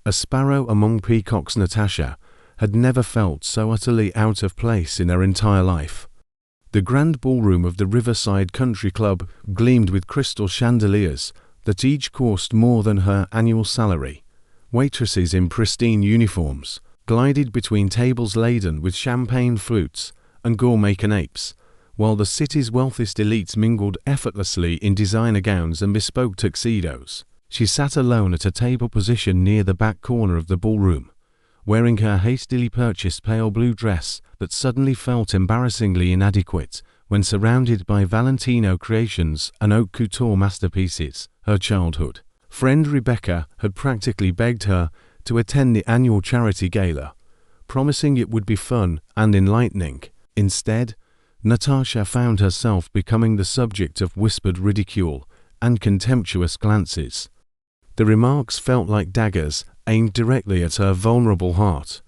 A sparrow among peacocks, Natasha had never felt so utterly out of place in her entire life. The grand ballroom of the Riverside Country Club gleamed with crystal chandeliers that each cost more than her annual salary. Waitresses in pristine uniforms glided between tables laden with champagne flutes and gourmet canapes, while the city's wealthiest elites mingled effortlessly in designer gowns and bespoke tuxedos. She sat alone at a table positioned near the back corner of the ballroom, wearing her hastily purchased pale blue dress that suddenly felt embarrassingly inadequate when surrounded by Valentino creations and haute couture masterpieces. Her childhood friend Rebecca had practically begged her to attend the annual charity gala, promising it would be fun and enlightening. Instead, Natasha found herself becoming the subject of whispered ridicule and contemptuous glances. The remarks felt like daggers aimed directly at her vulnerable heart.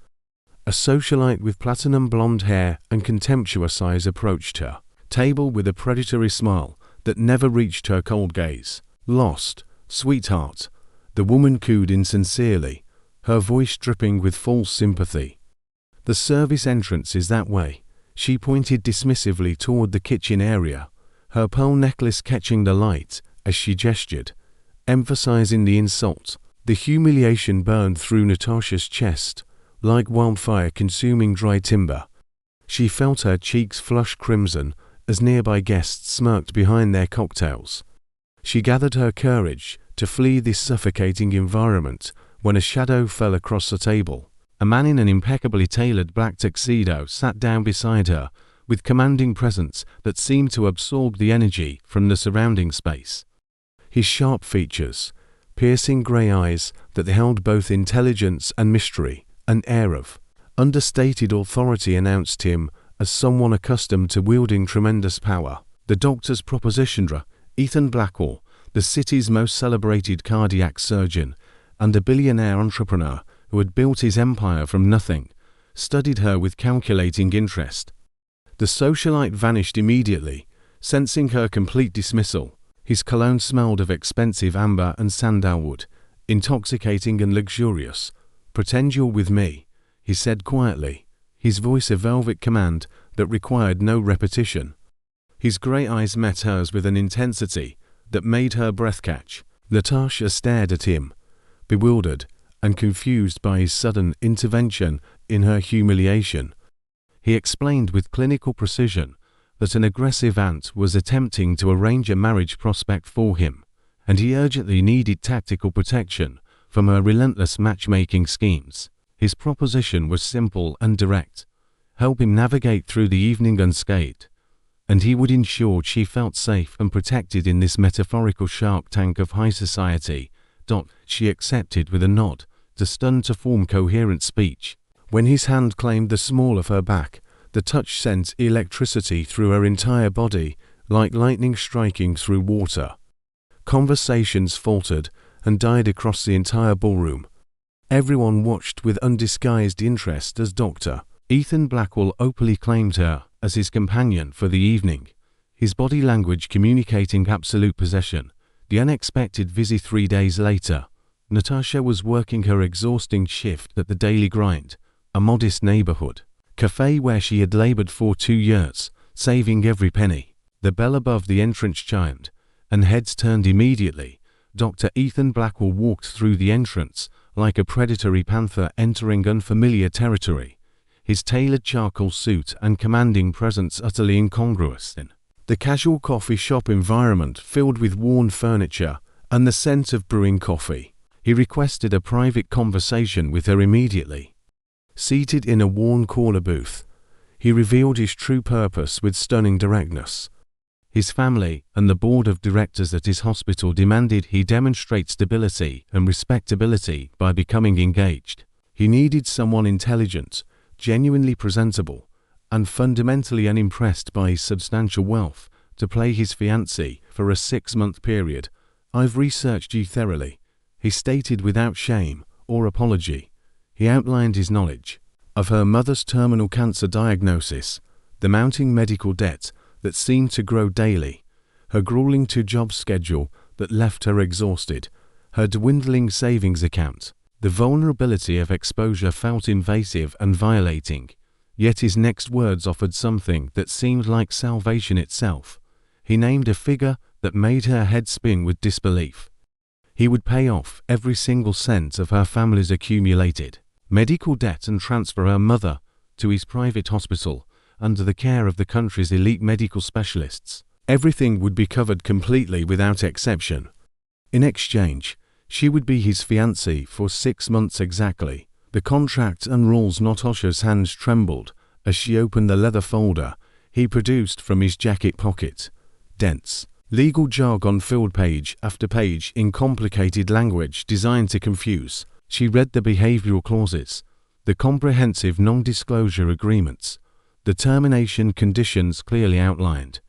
A socialite with platinum blonde hair and contemptuous eyes approached her table with a predatory smile that never reached her cold gaze. "Lost, sweetheart," the woman cooed insincerely, her voice dripping with false sympathy. "The service entrance is that way." She pointed dismissively toward the kitchen area, her pearl necklace catching the light as she gestured, emphasizing the insult. The humiliation burned through Natasha's chest, like wildfire consuming dry timber. She felt her cheeks flush crimson as nearby guests smirked behind their cocktails. She gathered her courage to flee this suffocating environment when a shadow fell across the table. A man in an impeccably tailored black tuxedo sat down beside her with commanding presence that seemed to absorb the energy from the surrounding space. His sharp features, piercing grey eyes that held both intelligence and mystery, an air of understated authority announced him as someone accustomed to wielding tremendous power. The doctor's propositioner, Ethan Blackwell, the city's most celebrated cardiac surgeon and a billionaire entrepreneur who had built his empire from nothing, studied her with calculating interest. The socialite vanished immediately, sensing her complete dismissal. His cologne smelled of expensive amber and sandalwood, intoxicating and luxurious. "Pretend you're with me," he said quietly, his voice a velvet command that required no repetition. His grey eyes met hers with an intensity that made her breath catch. Natasha stared at him, bewildered and confused by his sudden intervention in her humiliation. He explained with clinical precision that an aggressive aunt was attempting to arrange a marriage prospect for him, and he urgently needed tactical protection from her relentless matchmaking schemes. His proposition was simple and direct: help him navigate through the evening unscathed, and he would ensure she felt safe and protected in this metaphorical shark tank of high society. She accepted with a nod, too stunned to form coherent speech. When his hand claimed the small of her back, the touch sent electricity through her entire body, like lightning striking through water. Conversations faltered and died across the entire ballroom. Everyone watched with undisguised interest as Dr. Ethan Blackwell openly claimed her as his companion for the evening, his body language communicating absolute possession. The unexpected visit 3 days later, Natasha was working her exhausting shift at the Daily Grind, a modest neighborhood cafe where she had labored for 2 years, saving every penny. The bell above the entrance chimed, and heads turned immediately. Dr. Ethan Blackwell walked through the entrance like a predatory panther entering unfamiliar territory, his tailored charcoal suit and commanding presence utterly incongruous in the casual coffee shop environment filled with worn furniture and the scent of brewing coffee. He requested a private conversation with her immediately. Seated in a worn corner booth, he revealed his true purpose with stunning directness. His family and the board of directors at his hospital demanded he demonstrate stability and respectability by becoming engaged. He needed someone intelligent, genuinely presentable, and fundamentally unimpressed by his substantial wealth to play his fiancée for a 6-month period. "I've researched you thoroughly," he stated without shame or apology. He outlined his knowledge of her mother's terminal cancer diagnosis, the mounting medical debt that seemed to grow daily, her grueling 2-job schedule that left her exhausted, her dwindling savings account. The vulnerability of exposure felt invasive and violating, yet his next words offered something that seemed like salvation itself. He named a figure that made her head spin with disbelief. He would pay off every single cent of her family's accumulated medical debt and transfer her mother to his private hospital under the care of the country's elite medical specialists. Everything would be covered completely without exception. In exchange, she would be his fiancée for 6 months exactly. The contract unrolls. Natasha's hands trembled as she opened the leather folder he produced from his jacket pocket. Dense, legal jargon filled page after page in complicated language designed to confuse. She read the behavioral clauses, the comprehensive non-disclosure agreements, the termination conditions clearly outlined.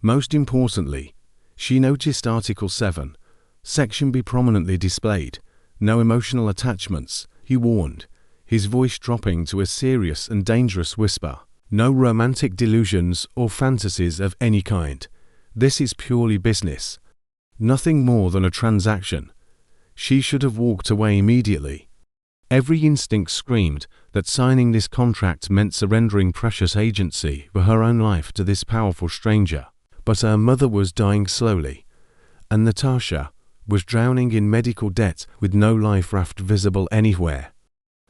Most importantly, she noticed Article 7, Section B prominently displayed. No emotional attachments, he warned, his voice dropping to a serious and dangerous whisper. No romantic delusions or fantasies of any kind. This is purely business. Nothing more than a transaction. She should have walked away immediately. Every instinct screamed that signing this contract meant surrendering precious agency for her own life to this powerful stranger. But her mother was dying slowly, and Natasha was drowning in medical debt with no life raft visible anywhere.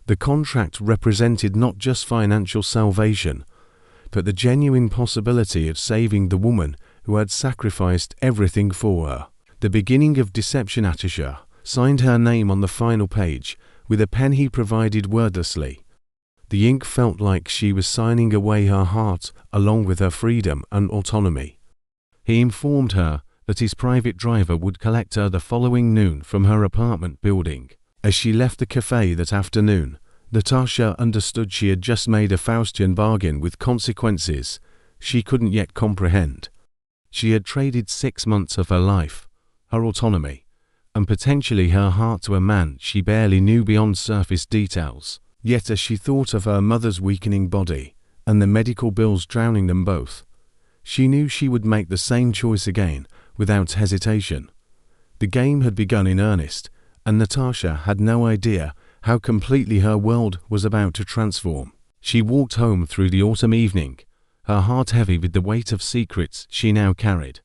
The contract represented not just financial salvation, but the genuine possibility of saving the woman who had sacrificed everything for her. The beginning of deception. Natasha signed her name on the final page with a pen he provided wordlessly. The ink felt like she was signing away her heart along with her freedom and autonomy. He informed her that his private driver would collect her the following noon from her apartment building. As she left the cafe that afternoon, Natasha understood she had just made a Faustian bargain with consequences she couldn't yet comprehend. She had traded 6 months of her life, her autonomy, and potentially her heart to a man she barely knew beyond surface details. Yet as she thought of her mother's weakening body and the medical bills drowning them both, she knew she would make the same choice again without hesitation. The game had begun in earnest, and Natasha had no idea how completely her world was about to transform. She walked home through the autumn evening, her heart heavy with the weight of secrets she now carried.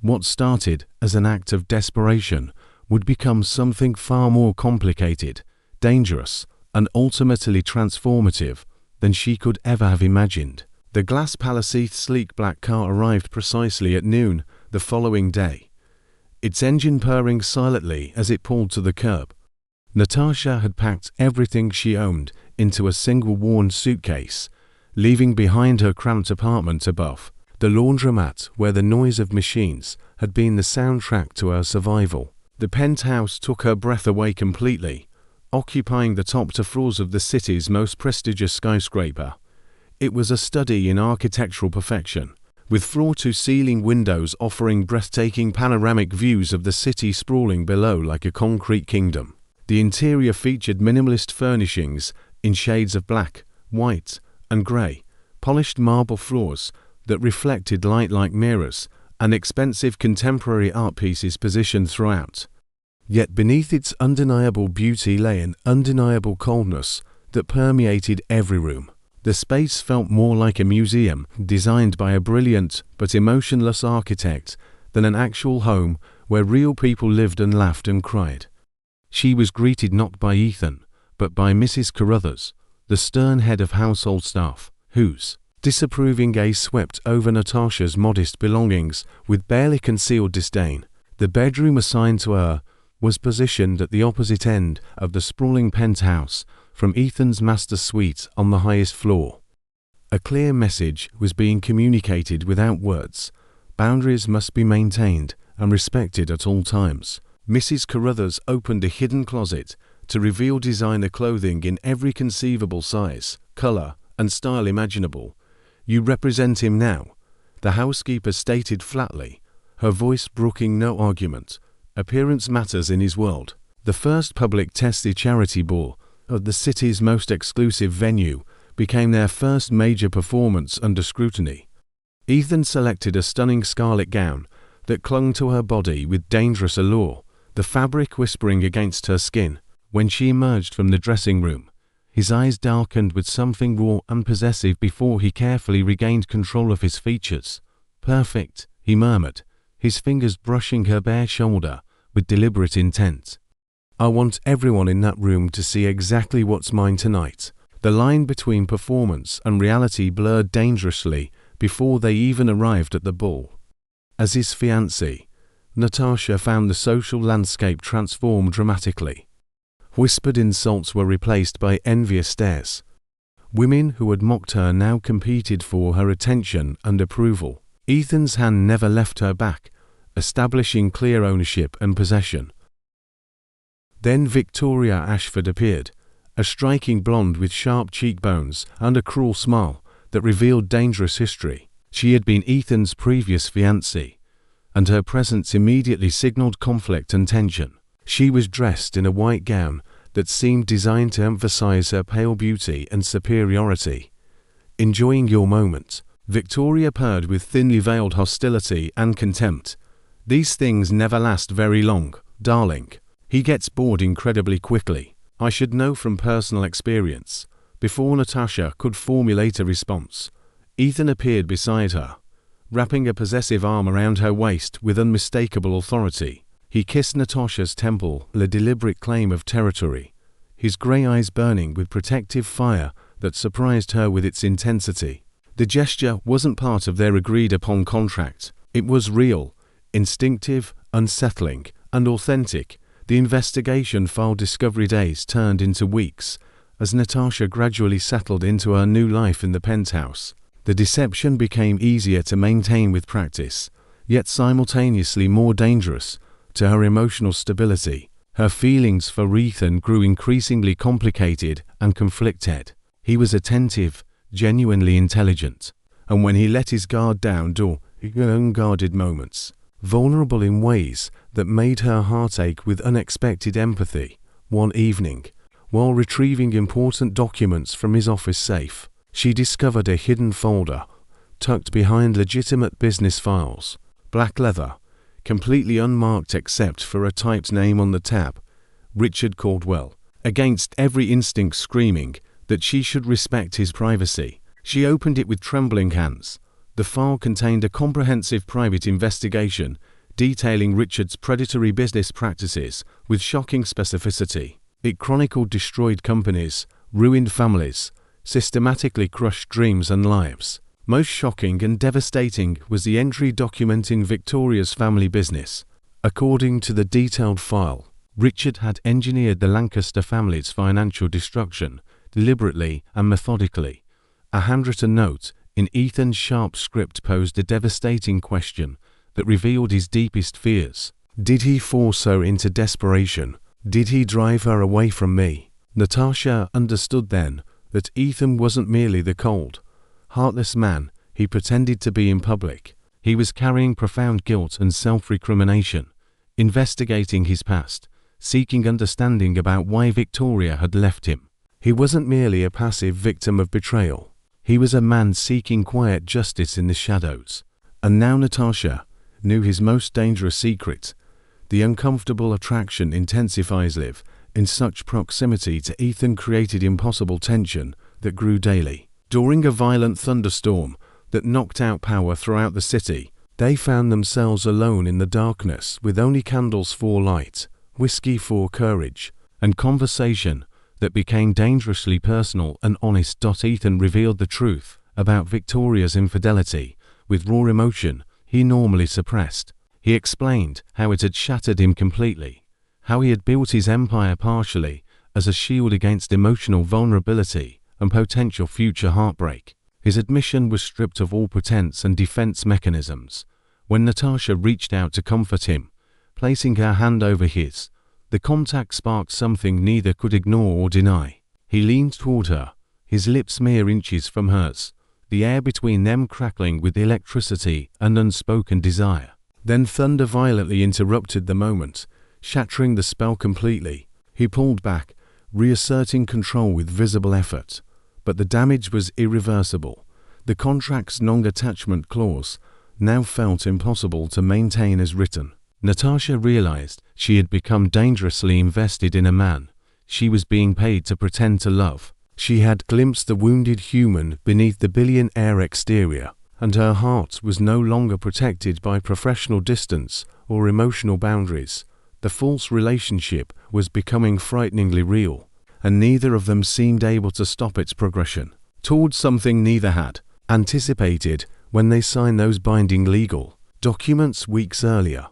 What started as an act of desperation would become something far more complicated, dangerous, and ultimately transformative than she could ever have imagined. The glass palisade sleek black car arrived precisely at noon the following day, its engine purring silently as it pulled to the curb. Natasha had packed everything she owned into a single worn suitcase, leaving behind her cramped apartment above, the laundromat where the noise of machines had been the soundtrack to her survival. The penthouse took her breath away completely, occupying the top 2 floors of the city's most prestigious skyscraper. It was a study in architectural perfection, with floor-to-ceiling windows offering breathtaking panoramic views of the city sprawling below like a concrete kingdom. The interior featured minimalist furnishings in shades of black, white, and grey, polished marble floors that reflected light like mirrors, and expensive contemporary art pieces positioned throughout. Yet beneath its undeniable beauty lay an undeniable coldness that permeated every room. The space felt more like a museum designed by a brilliant but emotionless architect than an actual home where real people lived and laughed and cried. She was greeted not by Ethan, but by Mrs. Carruthers, the stern head of household staff, whose disapproving gaze swept over Natasha's modest belongings with barely concealed disdain. The bedroom assigned to her was positioned at the opposite end of the sprawling penthouse from Ethan's master suite on the highest floor. A clear message was being communicated without words. Boundaries must be maintained and respected at all times. Mrs. Carruthers opened a hidden closet to reveal designer clothing in every conceivable size, color, and style imaginable. "You represent him now," the housekeeper stated flatly, her voice brooking no argument. "Appearance matters in his world." The first public testy charity ball at the city's most exclusive venue became their first major performance under scrutiny. Ethan selected a stunning scarlet gown that clung to her body with dangerous allure, the fabric whispering against her skin. When she emerged from the dressing room, his eyes darkened with something raw and possessive before he carefully regained control of his features. "Perfect," he murmured, his fingers brushing her bare shoulder with deliberate intent. "I want everyone in that room to see exactly what's mine tonight." The line between performance and reality blurred dangerously before they even arrived at the ball. As his fiancée, Natasha found the social landscape transform dramatically. Whispered insults were replaced by envious stares. Women who had mocked her now competed for her attention and approval. Ethan's hand never left her back, establishing clear ownership and possession. Then Victoria Ashford appeared, a striking blonde with sharp cheekbones and a cruel smile that revealed dangerous history. She had been Ethan's previous fiancée, and her presence immediately signaled conflict and tension. She was dressed in a white gown that seemed designed to emphasize her pale beauty and superiority. "Enjoying your moment," Victoria purred with thinly veiled hostility and contempt. "These things never last very long, darling. He gets bored incredibly quickly. I should know from personal experience." Before Natasha could formulate a response, Ethan appeared beside her, wrapping a possessive arm around her waist with unmistakable authority. He kissed Natasha's temple, a deliberate claim of territory, his grey eyes burning with protective fire that surprised her with its intensity. The gesture wasn't part of their agreed-upon contract. It was real, instinctive, unsettling, and authentic. The investigation file discovery days turned into weeks as Natasha gradually settled into her new life in the penthouse. The deception became easier to maintain with practice, yet simultaneously more dangerous to her emotional stability. Her feelings for Ethan grew increasingly complicated and conflicted. He was attentive, genuinely intelligent, and when he let his guard down, unguarded moments, vulnerable in ways that made her heart ache with unexpected empathy. One evening, while retrieving important documents from his office safe, she discovered a hidden folder tucked behind legitimate business files. Black leather, completely unmarked except for a typed name on the tab, Richard Caldwell. Against every instinct screaming that she should respect his privacy, she opened it with trembling hands. The file contained a comprehensive private investigation detailing Richard's predatory business practices with shocking specificity. It chronicled destroyed companies, ruined families, systematically crushed dreams and lives. Most shocking and devastating was the entry documenting Victoria's family business. According to the detailed file, Richard had engineered the Lancaster family's financial destruction deliberately and methodically. A handwritten note in Ethan's sharp script posed a devastating question that revealed his deepest fears. Did he force her into desperation? Did he drive her away from me? Natasha understood then that Ethan wasn't merely the cold, heartless man he pretended to be in public. He was carrying profound guilt and self-recrimination, investigating his past, seeking understanding about why Victoria had left him. He wasn't merely a passive victim of betrayal. He was a man seeking quiet justice in the shadows. And now Natasha knew his most dangerous secret. The uncomfortable attraction intensifies live in such proximity to Ethan created impossible tension that grew daily. During a violent thunderstorm that knocked out power throughout the city, they found themselves alone in the darkness with only candles for light, whiskey for courage, and conversation that became dangerously personal and honest. Ethan revealed the truth about Victoria's infidelity with raw emotion he normally suppressed. He explained how it had shattered him completely, how he had built his empire partially as a shield against emotional vulnerability and potential future heartbreak. His admission was stripped of all pretense and defense mechanisms. When Natasha reached out to comfort him, placing her hand over his, the contact sparked something neither could ignore or deny. He leaned toward her, his lips mere inches from hers, the air between them crackling with electricity and unspoken desire. Then thunder violently interrupted the moment, shattering the spell completely. He pulled back, reasserting control with visible effort. But the damage was irreversible. The contract's non-attachment clause now felt impossible to maintain as written. Natasha realized she had become dangerously invested in a man She was being paid to pretend to love. She had glimpsed the wounded human beneath the billionaire exterior, and her heart was no longer protected by professional distance or emotional boundaries. The false relationship was becoming frighteningly real, and neither of them seemed able to stop its progression towards something neither had anticipated when they signed those binding legal documents weeks earlier.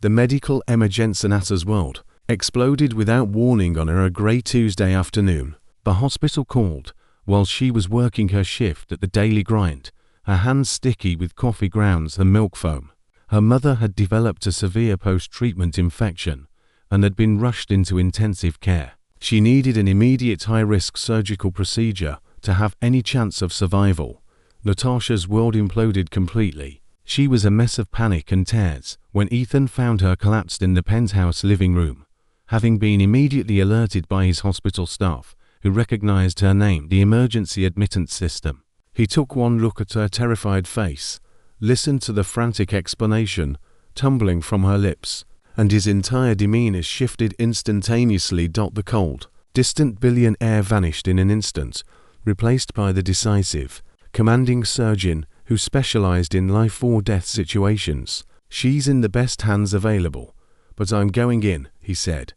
The medical emergency in Atta's world exploded without warning on her a grey Tuesday afternoon. The hospital called while she was working her shift at the daily grind, her hands sticky with coffee grounds and milk foam. Her mother had developed a severe post-treatment infection and had been rushed into intensive care. She needed an immediate high-risk surgical procedure to have any chance of survival. Natasha's world imploded completely. She was a mess of panic and tears when Ethan found her collapsed in the penthouse living room. Having been immediately alerted by his hospital staff, who recognized her name, the emergency admittance system, he took one look at her terrified face, listened to the frantic explanation tumbling from her lips, and his entire demeanor shifted instantaneously. The cold, distant billionaire vanished in an instant, replaced by the decisive, commanding surgeon who specialized in life or death situations. "She's in the best hands available, but I'm going in," he said,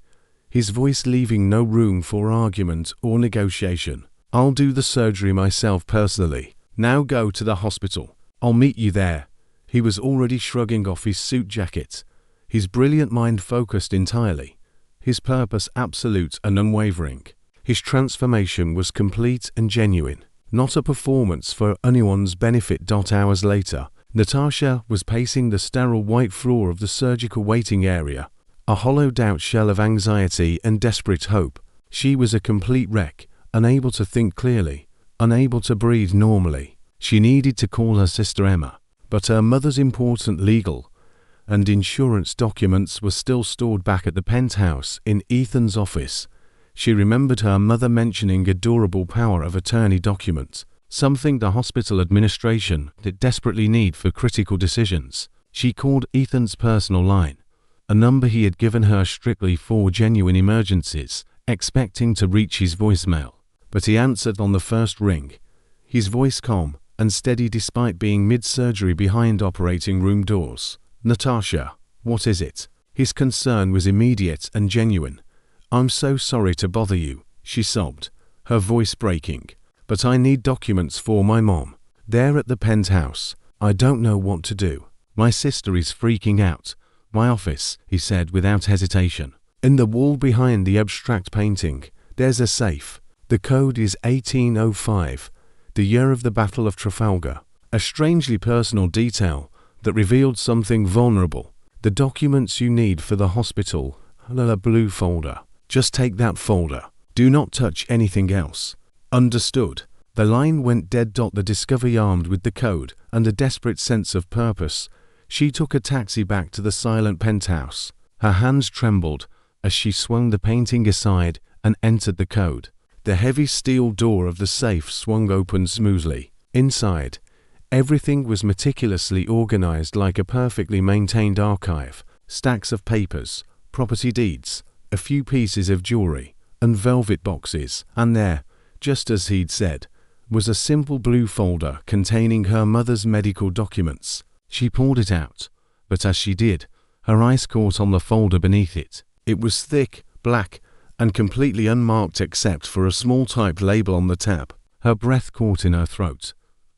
his voice leaving no room for argument or negotiation. "I'll do the surgery myself personally. Now go to the hospital. I'll meet you there." He was already shrugging off his suit jacket, his brilliant mind focused entirely, his purpose absolute and unwavering. His transformation was complete and genuine, not a performance for anyone's benefit. Hours later, Natasha was pacing the sterile white floor of the surgical waiting area, a hollowed-out shell of anxiety and desperate hope. She was a complete wreck, unable to think clearly, unable to breathe normally. She needed to call her sister Emma, but her mother's important legal and insurance documents were still stored back at the penthouse in Ethan's office. She remembered her mother mentioning a durable power of attorney document, something the hospital administration did desperately need for critical decisions. She called Ethan's personal line, a number he had given her strictly for genuine emergencies, expecting to reach his voicemail. But he answered on the first ring, his voice calm and steady despite being mid-surgery behind operating room doors. "Natasha, what is it?" His concern was immediate and genuine. "I'm so sorry to bother you," she sobbed, her voice breaking, "but I need documents for my mom. They're at the penthouse. I don't know what to do. My sister is freaking out." "My office," he said without hesitation. "In the wall behind the abstract painting, there's a safe. The code is 1805, the year of the Battle of Trafalgar." A strangely personal detail that revealed something vulnerable. "The documents you need for the hospital are a blue folder. Just take that folder. Do not touch anything else." "Understood." The line went dead. The discovery armed with the code and a desperate sense of purpose, she took a taxi back to the silent penthouse. Her hands trembled as she swung the painting aside and entered the code. The heavy steel door of the safe swung open smoothly. Inside, everything was meticulously organized like a perfectly maintained archive. Stacks of papers, property deeds, a few pieces of jewelry, and velvet boxes. And there, just as he'd said, was a simple blue folder containing her mother's medical documents. She pulled it out, but as she did, her eyes caught on the folder beneath it. It was thick, black, and completely unmarked except for a small typed label on the tab. Her breath caught in her throat.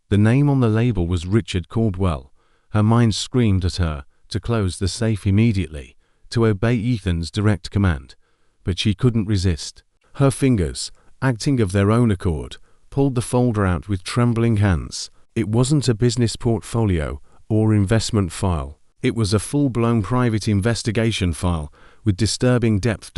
The name on the label was Richard Caldwell. Her mind screamed at her to close the safe immediately, to obey Ethan's direct command, but she couldn't resist. Her fingers, acting of their own accord, pulled the folder out with trembling hands. It wasn't a business portfolio or investment file. It was a full-blown private investigation file with disturbing depth.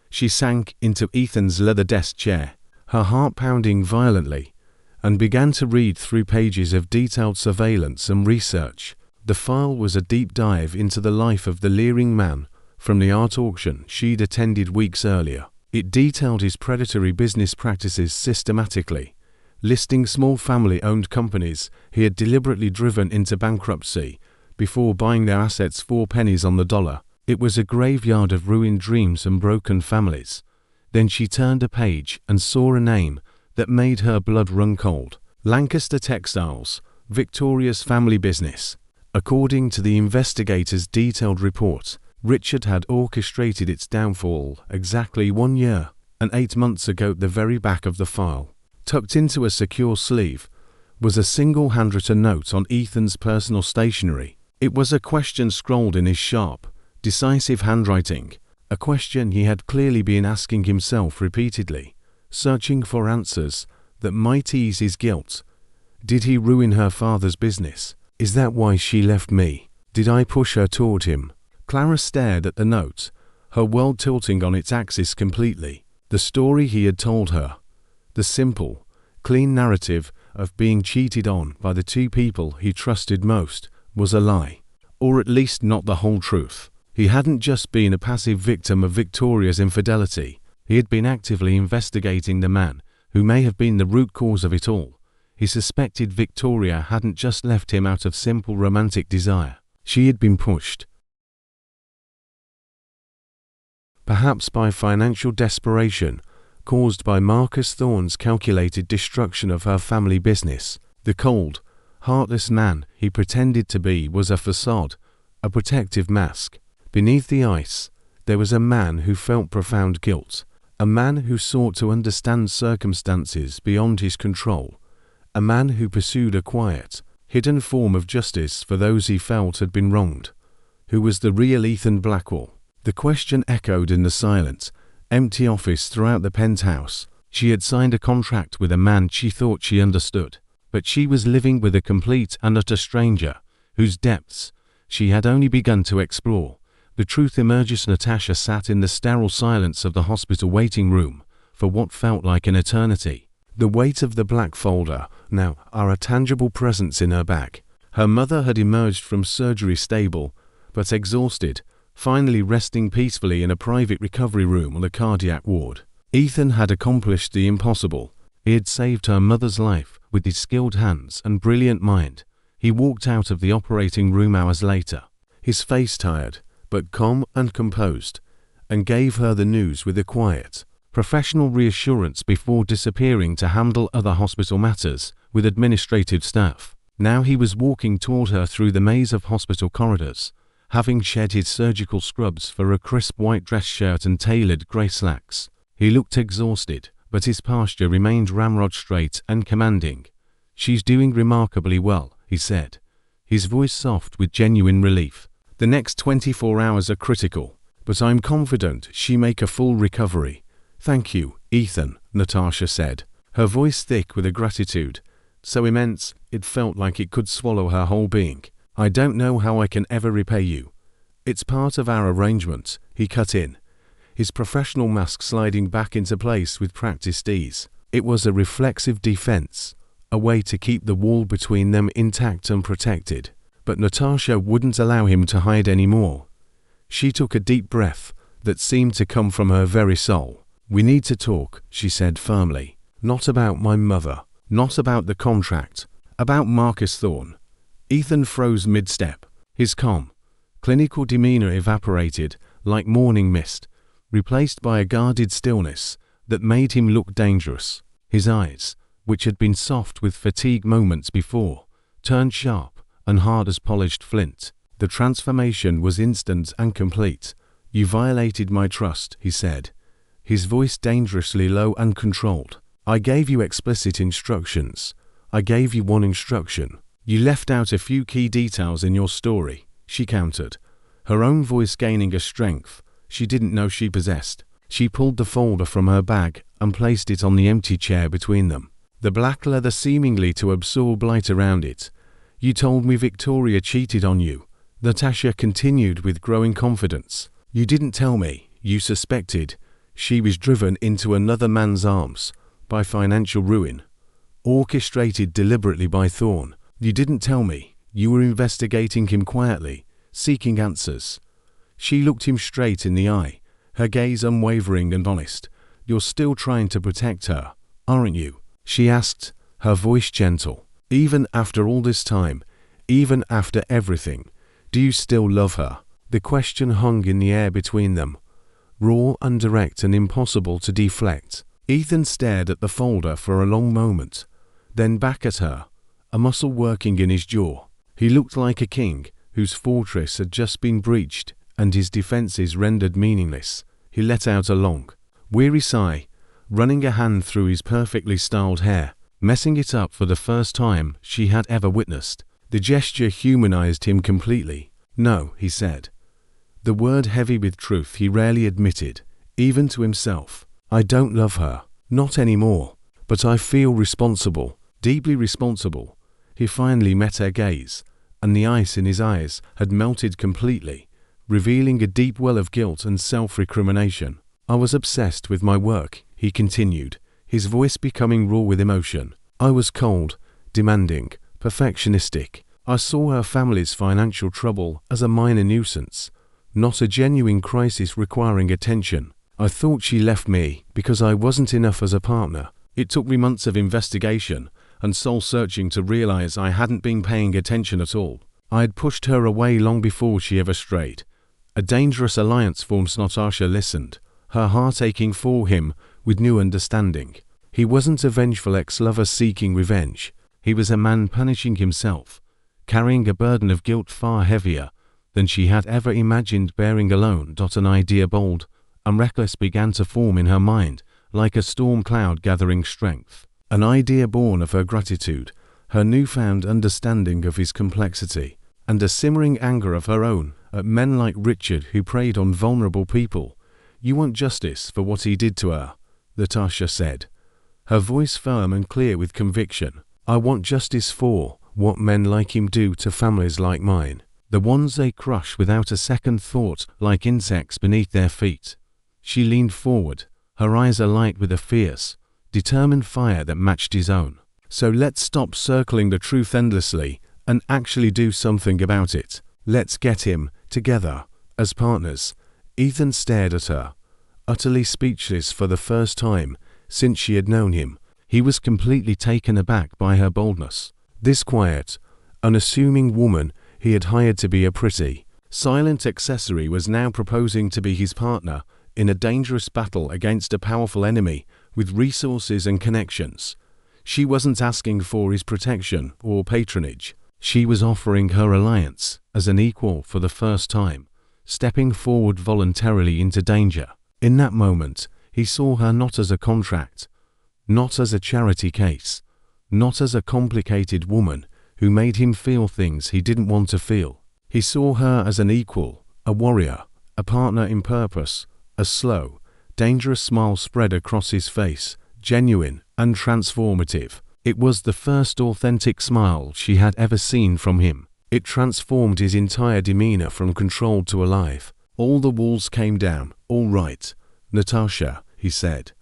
She sank into Ethan's leather desk chair, her heart pounding violently, and began to read through pages of detailed surveillance and research. The file was a deep dive into the life of the leering man from the art auction she'd attended weeks earlier. It detailed his predatory business practices systematically, listing small family-owned companies he had deliberately driven into bankruptcy before buying their assets for pennies on the dollar. It was a graveyard of ruined dreams and broken families. Then she turned a page and saw a name that made her blood run cold. Lancaster Textiles, Victoria's family business. According to the investigators' detailed report, Richard had orchestrated its downfall exactly 1 year and 8 months ago. At the very back of the file, tucked into a secure sleeve, was a single handwritten note on Ethan's personal stationery. It was a question scrawled in his sharp, decisive handwriting, a question he had clearly been asking himself repeatedly, searching for answers that might ease his guilt. Did he ruin her father's business? Is that why she left me? Did I push her toward him? Clara stared at the note, her world tilting on its axis completely. The story he had told her, the simple, clean narrative of being cheated on by the two people he trusted most, was a lie, or at least not the whole truth. He hadn't just been a passive victim of Victoria's infidelity, he had been actively investigating the man who may have been the root cause of it all. He suspected Victoria hadn't just left him out of simple romantic desire. She had been pushed, perhaps by financial desperation, caused by Marcus Thorne's calculated destruction of her family business. The cold, heartless man he pretended to be was a facade, a protective mask. Beneath the ice, there was a man who felt profound guilt, a man who sought to understand circumstances beyond his control, a man who pursued a quiet, hidden form of justice for those he felt had been wronged. Who was the real Ethan Blackwell? The question echoed in the silent, empty office throughout the penthouse. She had signed a contract with a man she thought she understood, but she was living with a complete and utter stranger, whose depths she had only begun to explore. The truth emerged. Natasha sat in the sterile silence of the hospital waiting room for what felt like an eternity. The weight of the black folder now are a tangible presence in her back. Her mother had emerged from surgery stable, but exhausted, finally resting peacefully in a private recovery room on the cardiac ward. Ethan had accomplished the impossible. He had saved her mother's life with his skilled hands and brilliant mind. He walked out of the operating room hours later, his face tired, but calm and composed, and gave her the news with a quiet, professional reassurance before disappearing to handle other hospital matters with administrative staff. Now he was walking toward her through the maze of hospital corridors, having shed his surgical scrubs for a crisp white dress shirt and tailored grey slacks. He looked exhausted, but his posture remained ramrod straight and commanding. "She's doing remarkably well," he said, his voice soft with genuine relief. "The next 24 hours are critical, but I'm confident she'll make a full recovery." "Thank you, Ethan," Natasha said, her voice thick with a gratitude so immense it felt like it could swallow her whole being. "I don't know how I can ever repay you. It's part of our arrangement," he cut in, his professional mask sliding back into place with practiced ease. It was a reflexive defense, a way to keep the wall between them intact and protected. But Natasha wouldn't allow him to hide anymore. She took a deep breath that seemed to come from her very soul. "We need to talk," she said firmly. "Not about my mother, not about the contract, about Marcus Thorne." Ethan froze mid-step, his calm, clinical demeanor evaporated like morning mist, replaced by a guarded stillness that made him look dangerous. His eyes, which had been soft with fatigue moments before, turned sharp and hard as polished flint. The transformation was instant and complete. "You violated my trust," he said, his voice dangerously low and controlled. "I gave you explicit instructions. I gave you one instruction. You left out a few key details in your story," she countered, her own voice gaining a strength she didn't know she possessed. She pulled the folder from her bag and placed it on the empty chair between them, the black leather seemingly to absorb light around it. "You told me Victoria cheated on you," Natasha continued with growing confidence. "You didn't tell me you suspected she was driven into another man's arms by financial ruin, orchestrated deliberately by Thorne. You didn't tell me you were investigating him quietly, seeking answers." She looked him straight in the eye, her gaze unwavering and honest. "You're still trying to protect her, aren't you?" she asked, her voice gentle. "Even after all this time, even after everything, do you still love her?" The question hung in the air between them, raw and direct and impossible to deflect. Ethan stared at the folder for a long moment, then back at her, a muscle working in his jaw. He looked like a king whose fortress had just been breached and his defenses rendered meaningless. He let out a long, weary sigh, running a hand through his perfectly styled hair, messing it up for the first time she had ever witnessed. The gesture humanized him completely. "No," he said, the word heavy with truth he rarely admitted, even to himself. "I don't love her. Not anymore. But I feel responsible, deeply responsible." He finally met her gaze, and the ice in his eyes had melted completely, revealing a deep well of guilt and self-recrimination. "I was obsessed with my work," he continued, his voice becoming raw with emotion. "I was cold, demanding, perfectionistic. I saw her family's financial trouble as a minor nuisance, not a genuine crisis requiring attention. I thought she left me because I wasn't enough as a partner. It took me months of investigation and soul-searching to realize I hadn't been paying attention at all. I had pushed her away long before she ever strayed. A dangerous alliance formed." Natasha listened, her heart aching for him with new understanding. He wasn't a vengeful ex-lover seeking revenge. He was a man punishing himself, carrying a burden of guilt far heavier than she had ever imagined bearing alone. An idea bold and reckless began to form in her mind, like a storm cloud gathering strength. An idea born of her gratitude, her newfound understanding of his complexity, and a simmering anger of her own at men like Richard who preyed on vulnerable people. "You want justice for what he did to her," Natasha said, her voice firm and clear with conviction. "I want justice for what men like him do to families like mine, the ones they crush without a second thought like insects beneath their feet." She leaned forward, her eyes alight with a fierce, determined fire that matched his own. "So let's stop circling the truth endlessly and actually do something about it. Let's get him, together, as partners." Ethan stared at her, utterly speechless for the first time since she had known him. He was completely taken aback by her boldness. This quiet, unassuming woman he had hired to be a pretty, silent accessory was now proposing to be his partner in a dangerous battle against a powerful enemy with resources and connections. She wasn't asking for his protection or patronage. She was offering her alliance as an equal for the first time, stepping forward voluntarily into danger. In that moment, he saw her not as a contract, not as a charity case, not as a complicated woman who made him feel things he didn't want to feel. He saw her as an equal, a warrior, a partner in purpose. A slow, dangerous smile spread across his face, genuine and transformative. It was the first authentic smile she had ever seen from him. It transformed his entire demeanor from controlled to alive. All the walls came down. "All right, Natasha," he said,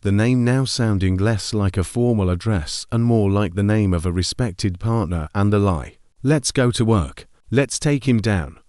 the name now sounding less like a formal address and more like the name of a respected partner and ally. "Let's go to work. Let's take him down."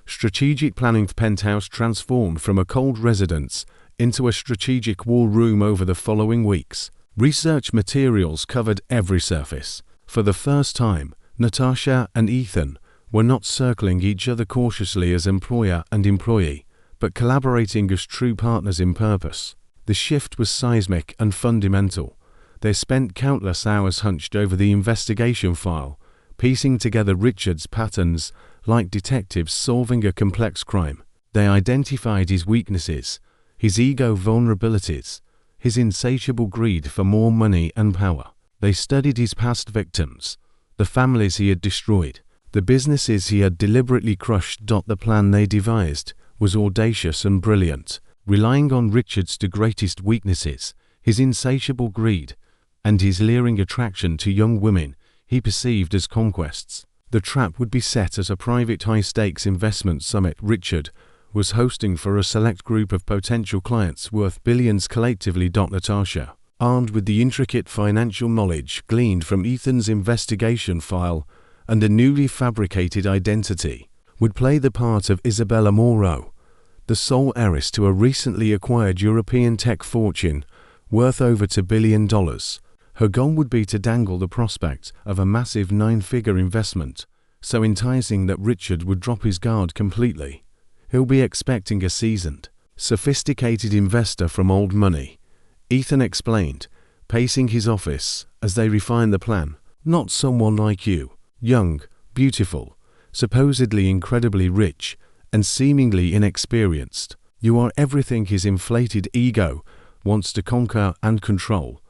Strategic planning. The penthouse transformed from a cold residence into a strategic war room over the following weeks. Research materials covered every surface. For the first time, Natasha and Ethan were not circling each other cautiously as employer and employee, but collaborating as true partners in purpose. The shift was seismic and fundamental. They spent countless hours hunched over the investigation file, piecing together Richard's patterns like detectives solving a complex crime. They identified his weaknesses, his ego vulnerabilities, his insatiable greed for more money and power. They studied his past victims, the families he had destroyed, the businesses he had deliberately crushed. The plan they devised was audacious and brilliant, relying on Richard's two greatest weaknesses, his insatiable greed and his leering attraction to young women he perceived as conquests. The trap would be set at a private high-stakes investment summit Richard was hosting for a select group of potential clients worth billions collectively. Natasha, armed with the intricate financial knowledge gleaned from Ethan's investigation file and a newly fabricated identity, would play the part of Isabella Moreau, the sole heiress to a recently acquired European tech fortune worth over $2 billion. Her goal would be to dangle the prospect of a massive 9-figure investment, so enticing that Richard would drop his guard completely. He'll be expecting a seasoned, Sophisticated investor from old money, Ethan explained, pacing his office as they refined the plan. Not someone like you, young, beautiful, supposedly incredibly rich, and seemingly inexperienced. You are everything his inflated ego wants to conquer and control.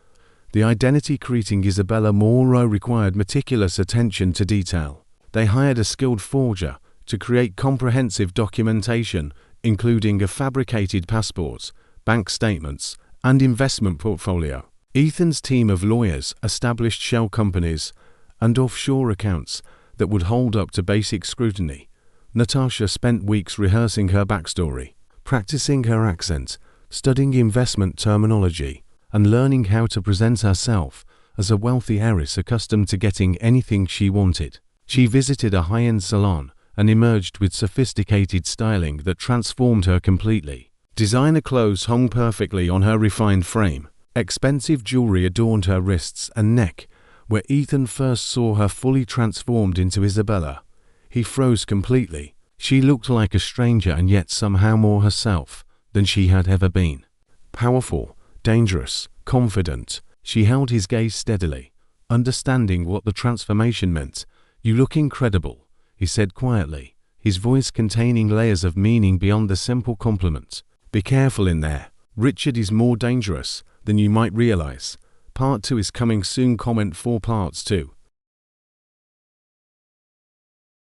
The identity-creating Isabella Moreau required meticulous attention to detail. They hired a skilled forger to create comprehensive documentation, including a fabricated passport, bank statements, and investment portfolio. Ethan's team of lawyers established shell companies and offshore accounts that would hold up to basic scrutiny. Natasha spent weeks rehearsing her backstory, practicing her accent, studying investment terminology, and learning how to present herself as a wealthy heiress accustomed to getting anything she wanted. She visited a high-end salon and emerged with sophisticated styling that transformed her completely. Designer clothes hung perfectly on her refined frame. Expensive jewelry adorned her wrists and neck. Where Ethan first saw her fully transformed into Isabella, he froze completely. She looked like a stranger and yet somehow more herself than she had ever been. Powerful, dangerous, confident, she held his gaze steadily, understanding what the transformation meant. You look incredible, he said quietly, his voice containing layers of meaning beyond the simple compliment. Be careful in there. Richard is more dangerous than you might realize. Part 2 is coming soon. Comment 4 parts 2.